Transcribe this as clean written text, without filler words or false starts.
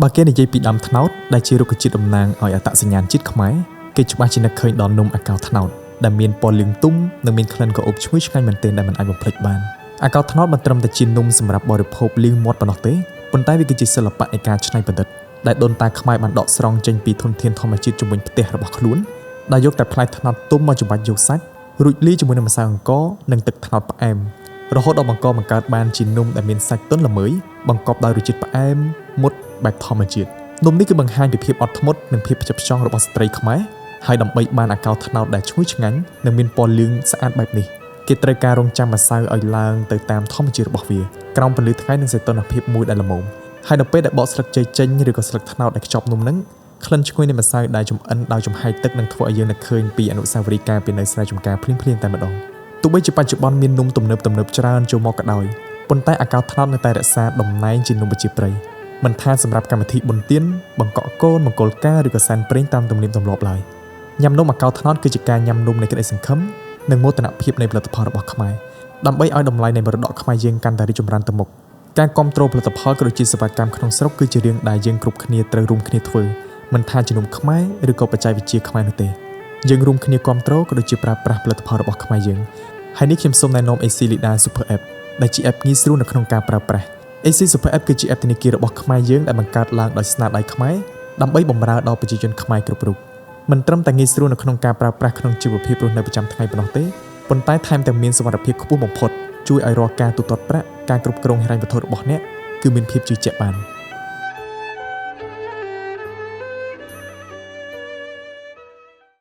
បើគេនិយាយពីដើមត្នោតដែលជារុក្ខជាតិតំណាងឲ្យអត្តសញ្ញាណជាតិខ្មែរគេច្បាស់ជានឹកឃើញដល់នំអាកោត្នោតដែលមានពណ៌លឿងទុំនិងមានក្លិនក្រអូបឈ្ងុយឆ្ងាញ់មែនទែនដែលមិនអាចបំភ្លេចបានអាកោត្នោតមិនត្រឹមតែជានំសម្រាប់បរិភោគលឿងមាត់ប៉ុណ្ណោះទេប៉ុន្តែវាគឺជាសិល្បៈនៃការច្នៃប្រឌិតដែលដូនតាខ្មែរបានដកស្រង់ចេញពីធនធានធម្មជាតិជំនួយផ្ទះរបស់ខ្លួនដែលយកតែផ្លែត្នោតទុំមកច្របាច់យកសាច់រួចលាយជាមួយនឹងម្សៅអង្ករនិងទឹកត្នោតផ្អែមរហូតដល់បង្កបង្កើតបានជានំដែលមានសាច់ទន់ល្មើយបង្កប់ដោយរសជាតិផ្អែមមុតបែបធម្មជាតិនំនេះគឺបង្ហាញពីភាពអត់ធ្មត់និងភាពផ្ចិតផ្ចង់របស់ស្ត្រីខ្មែរហើយដើម្បីបានអាកោត្នោតដែលឈ្ងុយឆ្ងាញ់និងមានពណ៌លឿងស្អាតបែបនេះគេត្រូវការរង់ចាំម្សៅឲ្យឡើងទៅតាមធម្មជាតិរបស់វាក្រោមពន្លឺថ្ងៃនិងសីតុណ្ហភាពមួយដែលល្មមហើយនៅពេលដែលបកស្លឹកចេកចេញឬក៏ស្លឹកត្នោតដែលខ្ចប់នំហ្នឹងក្លិនឈ្ងុយនៃម្សៅដែលចម្អិនដោយចំហាយទឹកនឹងធ្វើឲ្យយើងនឹកឃើញពីអនុស្សាវរីយ៍កាលពីនៅស្រែចម្ការភ្លាមៗតែម្ដងទោះបីជាបច្ចុប្បន្នមាននំទំនើបច្រើនចូលមកក៏ដោយប៉ុន្តែអាកោត្នោតនៅតែរក្សាតំណែងជានំប្រជាប្រិយមិនថាសម្រាប់កម្មវិធីបុណ្យទានបង្កក់កូនមង្គលការឬក៏សែនព្រេងតាមទំនៀមទម្លាប់ឡើយញ៉ាំនំអាកោត្នោតគឺជាការញ៉ាំនំនៃក្តីសង្ឃឹមនិងមោទនភាពនៃផលិតផលរបស់ខ្មែរដើម្បីឲ្យតម្លៃនៃមរតកខ្មែរយើងកាន់តែរីកចម្រើនទៅមុខការគ្រប់គ្រងផលិតផលក៏ដូចជាសេវាកម្មក្នុងស្រុកគឺជារឿងដែលយើងគ្រប់គ្នាត្រូវរួមគ្នាធ្វើមិនថាជានំខ្មែរឬក៏បច្ចេកវិទ្យាខ្មែរនោះទេយើងរួមគ្នាគ្រប់គ្រងក៏ដូចជាប្រើប្រាស់ផលិតផលរបស់ខ្មែរយើងហើយនេះខ្ញុំសូមណែនាំ AC Lida Super App ដែលជា app ងាយស្រួលនៅក្នុងការប្រើប្រាស់ AC Super App គឺជា app ធនាគាររបស់ខ្មែរយើងដែលបង្កើតឡើងដោយស្នាដៃខ្មែរដើម្បីបម្រើដល់ប្រជាជនខ្មែរគ្រប់រូបមិនត្រឹមតែងាយស្រួលនៅក្នុងការប្រើប្រាស់ក្នុងជីវភាពរស់នៅប្រចាំថ្ងៃប៉ុណ្ណោះទេប៉ុន្តែថែមទាំងមានសុវត្ថិភាពខ្ពស់បំផុតជួយឲ្យរាល់ការទូទាត់ប្រាក់ការគ្រប់គ្រងហិរញ្ញវត្ថុរបស់អ្នកគឺមានភាពជឿជាក់បាន